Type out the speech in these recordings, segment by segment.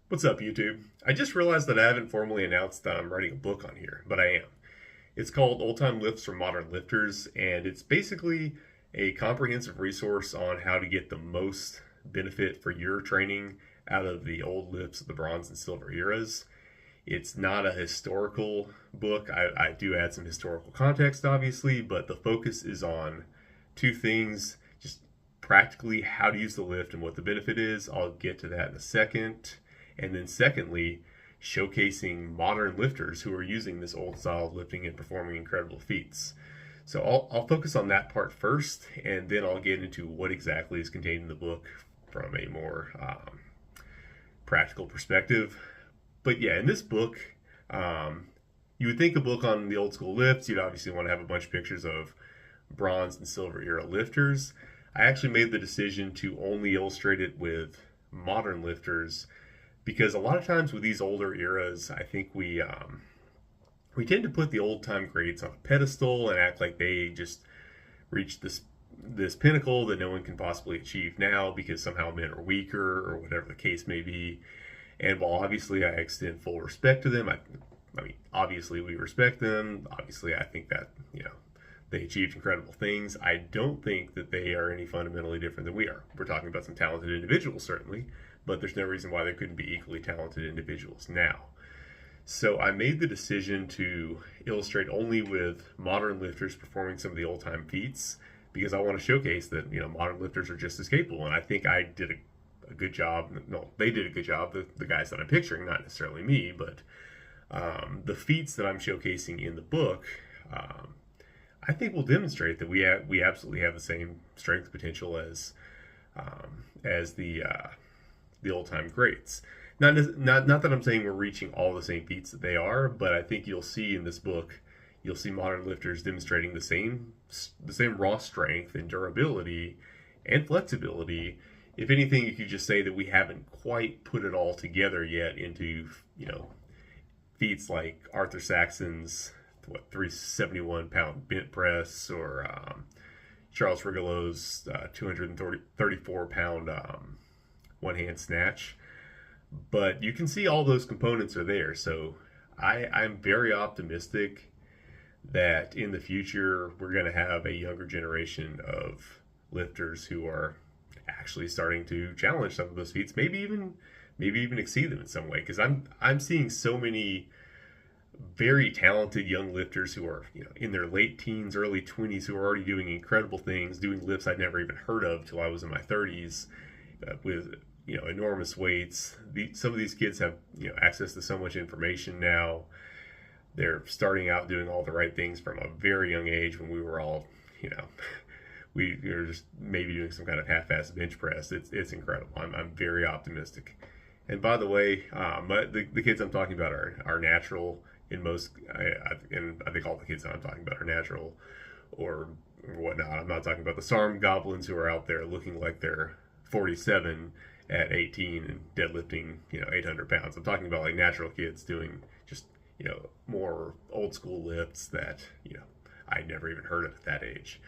What's up, YouTube? I just realized that I haven't formally announced that I'm writing a book on here, but I am. It's called Old Time Lifts for Modern Lifters, and it's basically a comprehensive resource on how to get the most benefit for your training out of the old lifts of the Bronze and Silver eras. It's not a historical book. I do add some historical context, obviously, but the focus is on two things: just practically how to use the lift and what the benefit is. I'll get to that in a second. And then, secondly, showcasing modern lifters who are using this old style of lifting and performing incredible feats. So I'll focus on that part first, and then I'll get into what exactly is contained in the book from a more practical perspective. But yeah, in this book, you would think a book on the old school lifts, you'd obviously want to have a bunch of pictures of bronze and silver era lifters. I actually made the decision to only illustrate it with modern lifters because a lot of times with these older eras, I think we tend to put the old time greats on a pedestal and act like they just reached this pinnacle that no one can possibly achieve now because somehow men are weaker or whatever the case may be. And while obviously I extend full respect to them, I mean, obviously we respect them. Obviously, I think that they achieved incredible things. I don't think that they are any fundamentally different than we are. We're talking about some talented individuals, certainly, but there's no reason why there couldn't be equally talented individuals now. So I made the decision to illustrate only with modern lifters performing some of the old time feats because I want to showcase that modern lifters are just as capable, and I think I did a good job. No, they did a good job. The guys that I'm picturing, not necessarily me, but the feats that I'm showcasing in the book, I think will demonstrate that we absolutely have the same strength potential as the old time greats. Not that I'm saying we're reaching all the same feats that they are, but I think you'll see in this book, you'll see modern lifters demonstrating the same raw strength and durability and flexibility. If anything, you could just say that we haven't quite put it all together yet into feats like Arthur Saxon's 371-pound bent press or Charles Rigolot's 234-pound one hand snatch. But you can see all those components are there. So I'm very optimistic that in the future we're going to have a younger generation of lifters who are actually starting to challenge some of those feats, maybe even exceed them in some way. Because I'm seeing so many very talented young lifters who are in their late teens, early 20s, who are already doing incredible things, doing lifts I'd never even heard of till I was in my 30s, with enormous weights. Some of these kids have access to so much information now. They're starting out doing all the right things from a very young age when we were all we were just maybe doing some kind of half-assed bench press. It's incredible. I'm very optimistic. And by the way, the kids I'm talking about are natural in most, and I think all the kids that I'm talking about are natural or whatnot. I'm not talking about the SARM goblins who are out there looking like they're 47 at 18 and deadlifting 800 pounds. I'm talking about like natural kids doing just more old school lifts that I'd never even heard of at that age.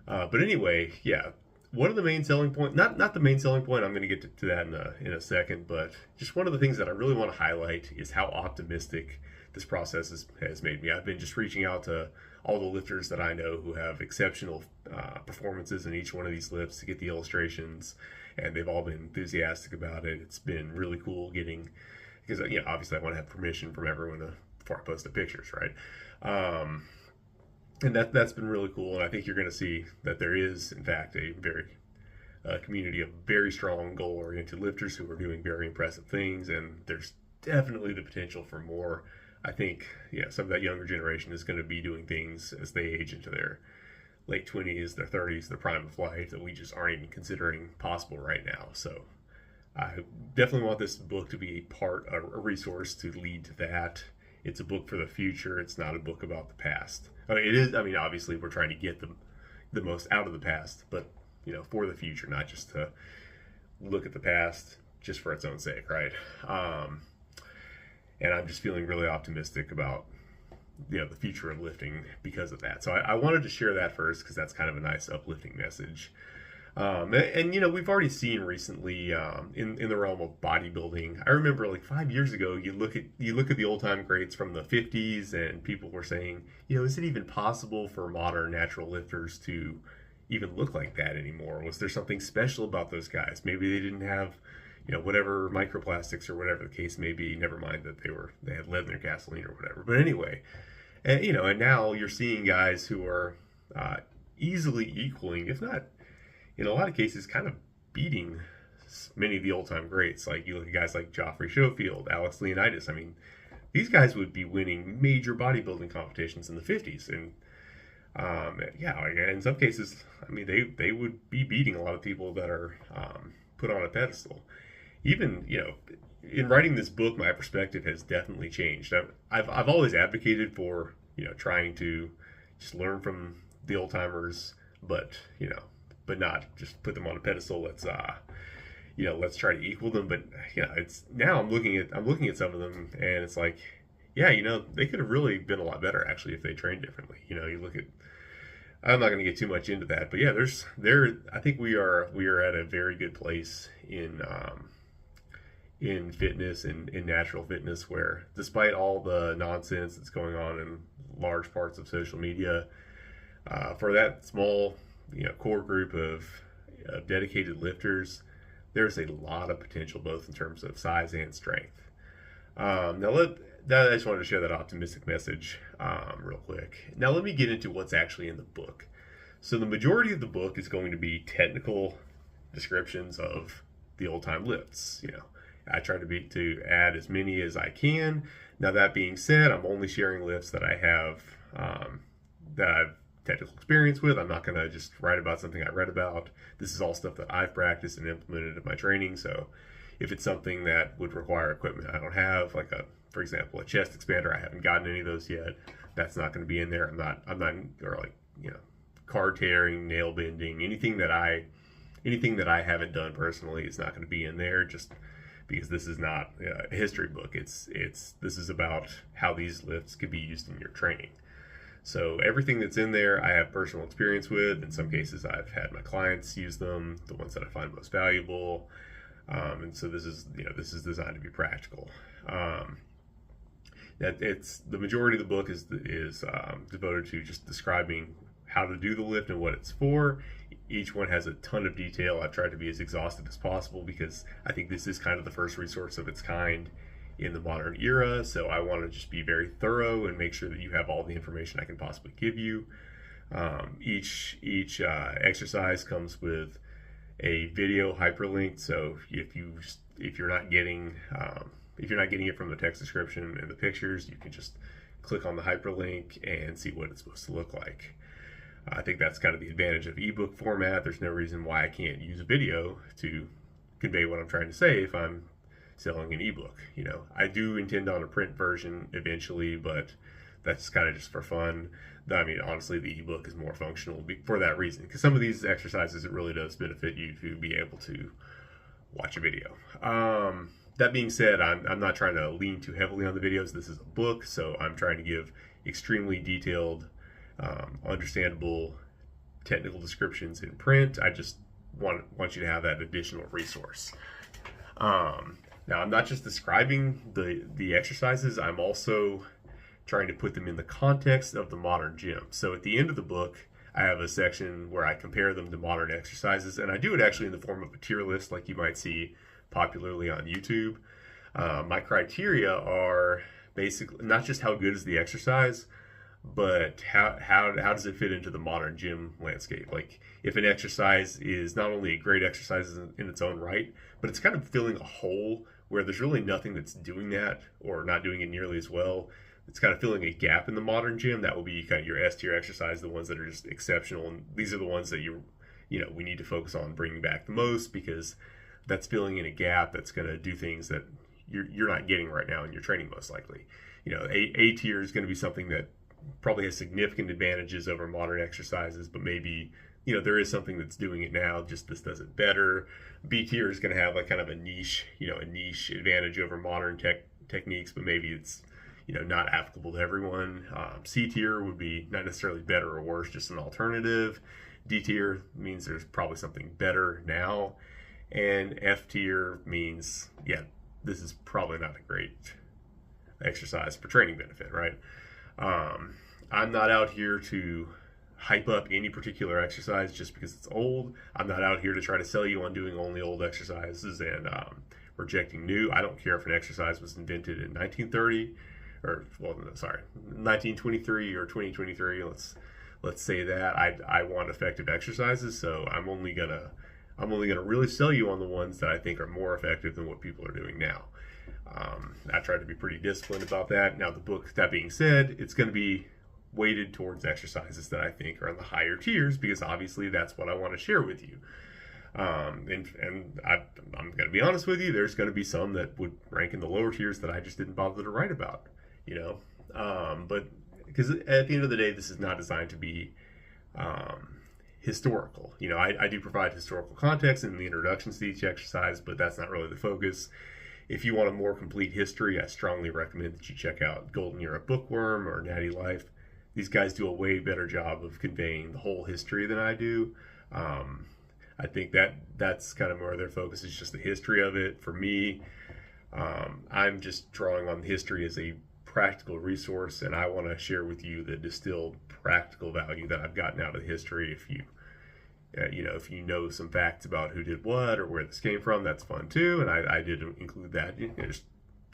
But anyway, yeah. One of the main selling point, not the main selling point, I'm going to get to that in a second, but just one of the things that I really want to highlight is how optimistic this process has made me. I've been just reaching out to all the lifters that I know who have exceptional performances in each one of these lifts to get the illustrations, and they've all been enthusiastic about it. It's been really cool getting, because obviously I want to have permission from everyone before I post the pictures, right? And that's been really cool, and I think you're going to see that there is, in fact, a very community of very strong goal-oriented lifters who are doing very impressive things, and there's definitely the potential for more. I think some of that younger generation is going to be doing things as they age into their late 20s, their 30s, their prime of life that we just aren't even considering possible right now. So I definitely want this book to be a resource to lead to that. It's a book for the future. It's not a book about the past. I mean, it is. I mean, obviously, we're trying to get the most out of the past, but for the future, not just to look at the past just for its own sake, right? And I'm just feeling really optimistic about the future of lifting because of that. So I wanted to share that first because that's kind of a nice uplifting message. And you know, we've already seen recently in the realm of bodybuilding. I remember like 5 years ago, you look at the old time greats from the 50s, and people were saying, you know, is it even possible for modern natural lifters to even look like that anymore? Was there something special about those guys? Maybe they didn't have, you know, whatever microplastics or whatever the case may be. Never mind that they had lead in their gasoline or whatever. But anyway, and you know, and now you're seeing guys who are easily equaling, if not in a lot of cases, kind of beating many of the old time greats. Like you look at guys like Joffrey Schofield, Alex Leonidas. I mean, these guys would be winning major bodybuilding competitions in the 50s, and yeah, in some cases, I mean, they would be beating a lot of people that are put on a pedestal. Even, you know, in writing this book, my perspective has definitely changed. I've always advocated for, you know, trying to just learn from the old timers, but you know, but not just put them on a pedestal. You know, let's try to equal them. But yeah, it's now I'm looking at some of them, and it's like, yeah, you know, they could have really been a lot better actually if they trained differently. You know, you look at, I'm not going to get too much into that, but yeah, I think we are at a very good place in fitness and in natural fitness, where despite all the nonsense that's going on in large parts of social media, for that small, you know, core group of dedicated lifters, there's a lot of potential both in terms of size and strength. I just wanted to share that optimistic message real quick. Now let me get into what's actually in the book. So the majority of the book is going to be technical descriptions of the old time lifts. You know, I try to add as many as I can. Now that being said, I'm only sharing lifts that I have that I've technical experience with. I'm not going to just write about something I read about. This is all stuff that I've practiced and implemented in my training. So if it's something that would require equipment I don't have, like for example, a chest expander, I haven't gotten any of those yet. That's not going to be in there. I'm not, or like, you know, card tearing, nail bending, anything that I haven't done personally is not going to be in there, just because this is not a history book. This is about how these lifts could be used in your training. So everything that's in there, I have personal experience with. In some cases, I've had my clients use them, the ones that I find most valuable. And so this is designed to be practical. The majority of the book is devoted to just describing how to do the lift and what it's for. Each one has a ton of detail. I've tried to be as exhaustive as possible because I think this is kind of the first resource of its kind in the modern era. So I want to just be very thorough and make sure that you have all the information I can possibly give you. Each exercise comes with a video hyperlink. So if you're not getting it from the text description and the pictures, you can just click on the hyperlink and see what it's supposed to look like. I think that's kind of the advantage of ebook format. There's no reason why I can't use a video to convey what I'm trying to say if I'm selling an ebook. You know, I do intend on a print version eventually, but that's kind of just for fun. I mean, honestly, the ebook is more functional for that reason, because some of these exercises, it really does benefit you to be able to watch a video. That being said, I'm not trying to lean too heavily on the videos. This is a book, so I'm trying to give extremely detailed, understandable technical descriptions in print. I just want you to have that additional resource. Now, I'm not just describing the exercises, I'm also trying to put them in the context of the modern gym. So at the end of the book, I have a section where I compare them to modern exercises, and I do it actually in the form of a tier list like you might see popularly on YouTube. My criteria are basically not just how good is the exercise, but how does it fit into the modern gym landscape? Like, if an exercise is not only a great exercise in its own right, but it's kind of filling a hole where there's really nothing that's doing that or not doing it nearly as well. It's kind of filling a gap in the modern gym. That will be kind of your S tier exercise, the ones that are just exceptional. And these are the ones that we need to focus on bringing back the most, because that's filling in a gap that's going to do things that you're not getting right now in your training, most likely. You know, A tier is going to be something that probably has significant advantages over modern exercises, but maybe, you know, there is something that's doing it now, just this does it better. B tier is going to have like kind of a niche advantage over modern techniques, but maybe it's, you know, not applicable to everyone. C tier would be not necessarily better or worse, just an alternative. D tier means there's probably something better now, and F tier means, yeah, this is probably not a great exercise for training benefit, right? I'm not out here to hype up any particular exercise just because it's old. I'm not out here to try to sell you on doing only old exercises and rejecting new. I don't care if an exercise was invented in 1930 or, well, no, sorry, 1923 or 2023. Let's say that. I want effective exercises, so I'm only gonna really sell you on the ones that I think are more effective than what people are doing now. I try to be pretty disciplined about that. Now, the book, that being said, it's going to be weighted towards exercises that I think are in the higher tiers because obviously that's what I want to share with you. And I'm going to be honest with you, there's going to be some that would rank in the lower tiers that I just didn't bother to write about, you know. But because at the end of the day, this is not designed to be historical. You know, I do provide historical context in the introductions to each exercise, but that's not really the focus. If you want a more complete history, I strongly recommend that you check out Golden Era Bookworm or Natty Life. These guys do a way better job of conveying the whole history than I do. I think that's kind of more their focus is just the history of it. For me, I'm just drawing on the history as a practical resource, and I want to share with you the distilled practical value that I've gotten out of history. If you know some facts about who did what or where this came from, that's fun too. And I did include that, just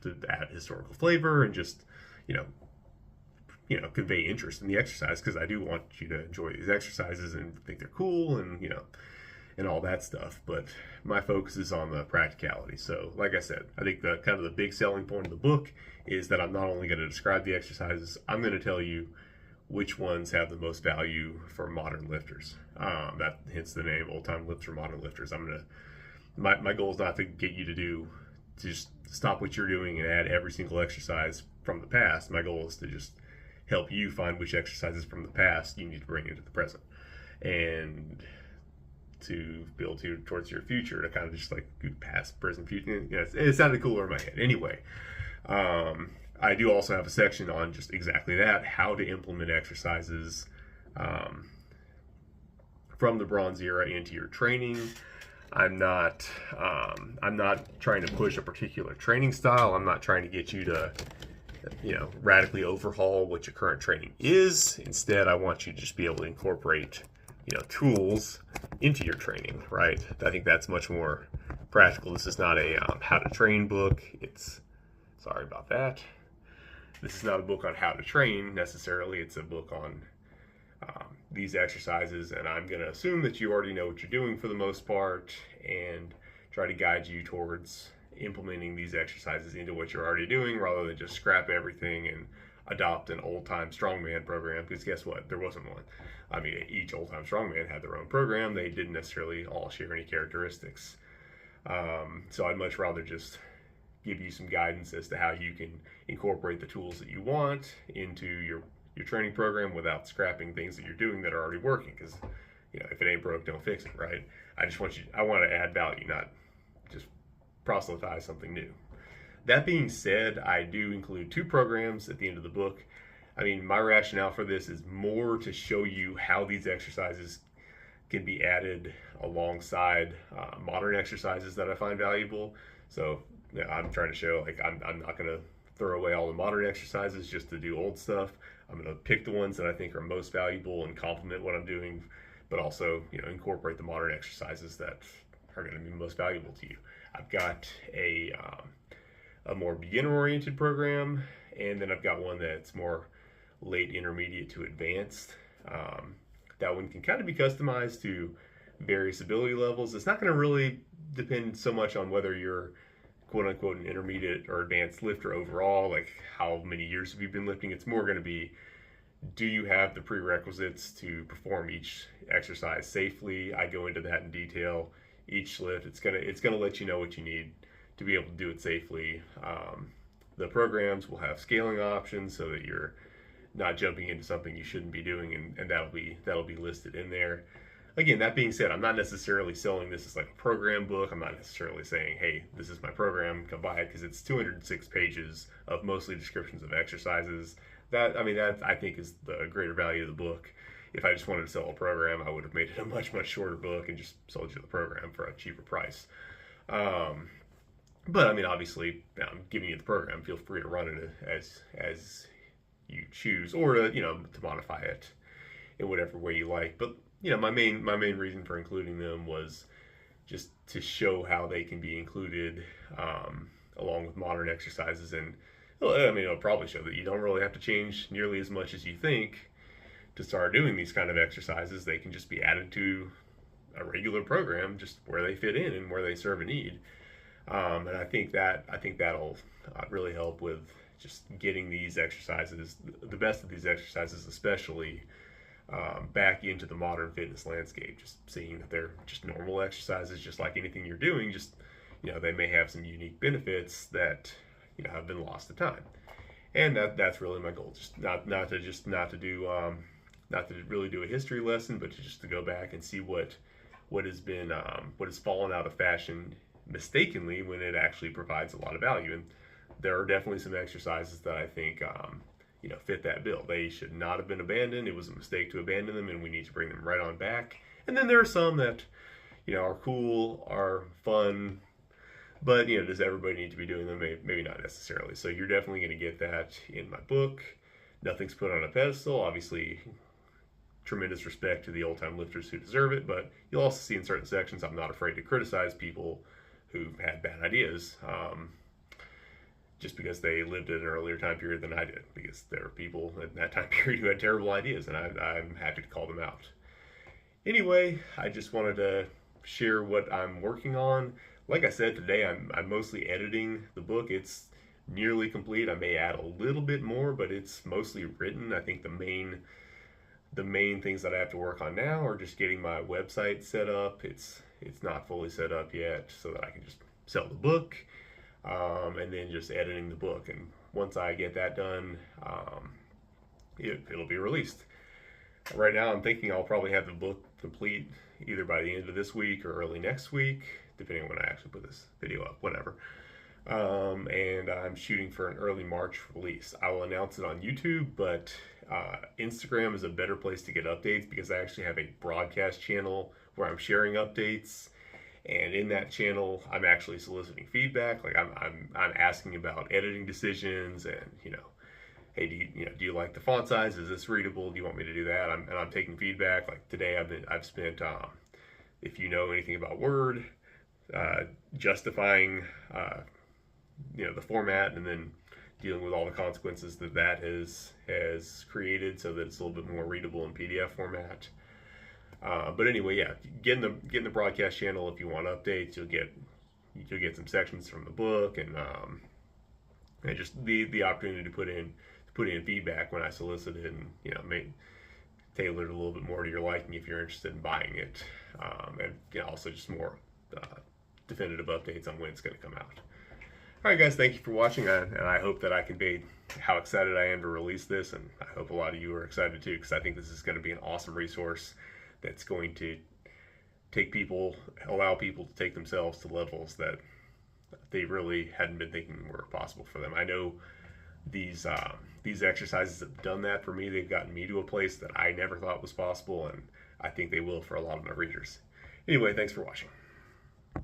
to add historical flavor and just convey interest in the exercise, because I do want you to enjoy these exercises and think they're cool and all that stuff. But my focus is on the practicality. So like I said, I think the kind of the big selling point of the book is that I'm not only going to describe the exercises, I'm going to tell you which ones have the most value for modern lifters. That hence the name, Old Time Lifts for Modern Lifters. My goal is not to get you to just stop what you're doing and add every single exercise from the past. My goal is to just help you find which exercises from the past you need to bring into the present, and to build towards your future, to kind of just like past, present, future. It sounded cooler in my head. Anyway, I do also have a section on just exactly that, how to implement exercises from the Bronze Era into your training. I'm not trying to push a particular training style. I'm not trying to get you to radically overhaul what your current training is. Instead, I want you to just be able to incorporate tools into your training, right? I think that's much more practical. This is not a how to train book. Sorry about that. This is not a book on how to train necessarily. It's a book on these exercises, and I'm going to assume that you already know what you're doing for the most part and try to guide you towards implementing these exercises into what you're already doing, rather than just scrap everything and adopt an old-time strongman program, because guess what? There wasn't one. I mean, each old-time strongman had their own program. They didn't necessarily all share any characteristics. So I'd much rather just give you some guidance as to how you can incorporate the tools that you want into your training program without scrapping things that you're doing that are already working, because if it ain't broke, don't fix it, right? I want to add value, not just proselytize something new. That being said, I do include 2 programs at the end of the book. I mean, my rationale for this is more to show you how these exercises can be added alongside modern exercises that I find valuable. So I'm trying to show, I'm not going to throw away all the modern exercises just to do old stuff. I'm going to pick the ones that I think are most valuable and complement what I'm doing, but also incorporate the modern exercises that are going to be most valuable to you. I've got a more beginner-oriented program, and then I've got one that's more late intermediate to advanced. That one can kind of be customized to various ability levels. It's not going to really depend so much on whether you're quote-unquote an intermediate or advanced lifter overall, like how many years have you been lifting. It's more going to be, do you have the prerequisites to perform each exercise safely? I go into that in detail. Each lift, it's gonna let you know what you need to be able to do it safely. The programs will have scaling options so that you're not jumping into something you shouldn't be doing, and that'll be listed in there. Again, that being said, I'm not necessarily selling this as like a program book. I'm not necessarily saying, hey, this is my program, come buy it, because it's 206 pages of mostly descriptions of exercises. That I think is the greater value of the book, if I just wanted to sell a program, I would have made it a much, much shorter book and just sold you the program for a cheaper price. But I mean, obviously, I'm giving you the program. Feel free to run it as you choose, or to modify it in whatever way you like. But my main reason for including them was just to show how they can be included along with modern exercises. And I mean, it'll probably show that you don't really have to change nearly as much as you think to start doing these kind of exercises. They can just be added to a regular program, just where they fit in and where they serve a need. And I think that'll really help with just getting these exercises, the best of these exercises, especially back into the modern fitness landscape. Just seeing that they're just normal exercises, just like anything you're doing. Just they may have some unique benefits that have been lost to time, and that's really my goal. Just not to really do a history lesson, but just to go back and see what has fallen out of fashion mistakenly when it actually provides a lot of value. And there are definitely some exercises that I think fit that bill. They should not have been abandoned. It was a mistake to abandon them, and we need to bring them right on back. And then there are some that are cool, are fun, but does everybody need to be doing them? Maybe not necessarily. So you're definitely going to get that in my book. Nothing's put on a pedestal. Obviously, tremendous respect to the old-time lifters who deserve it, but you'll also see in certain sections I'm not afraid to criticize people who've had bad ideas, just because they lived in an earlier time period than I did, because there are people in that time period who had terrible ideas, and I'm happy to call them out. Anyway, I just wanted to share what I'm working on. Like I said, today I'm mostly editing the book. It's nearly complete. I may add a little bit more, but it's mostly written. I think the main things that I have to work on now are just getting my website set up. It's not fully set up yet, so that I can just sell the book, and then just editing the book. And once I get that done, it'll be released. Right now, I'm thinking I'll probably have the book complete either by the end of this week or early next week, depending on when I actually put this video up, whatever. And I'm shooting for an early March release. I will announce it on YouTube, but Instagram is a better place to get updates, because I actually have a broadcast channel where I'm sharing updates, and in that channel I'm actually soliciting feedback. Like I'm asking about editing decisions, and hey, do you like the font size? Is this readable? Do you want me to do that? And I'm taking feedback. Like today I've spent if you know anything about Word, justifying the format, and then dealing with all the consequences that has created, so that it's a little bit more readable in PDF format. But anyway, yeah, get in the broadcast channel if you want updates. You'll get some sections from the book, and just the opportunity to put in feedback when I solicit it, and tailor it a little bit more to your liking if you're interested in buying it, and also just more definitive updates on when it's going to come out. All right, guys, thank you for watching, and I hope that I conveyed how excited I am to release this, and I hope a lot of you are excited too, because I think this is going to be an awesome resource that's going to allow people to take themselves to levels that they really hadn't been thinking were possible for them. I know these exercises have done that for me. They've gotten me to a place that I never thought was possible, and I think they will for a lot of my readers. Anyway, thanks for watching.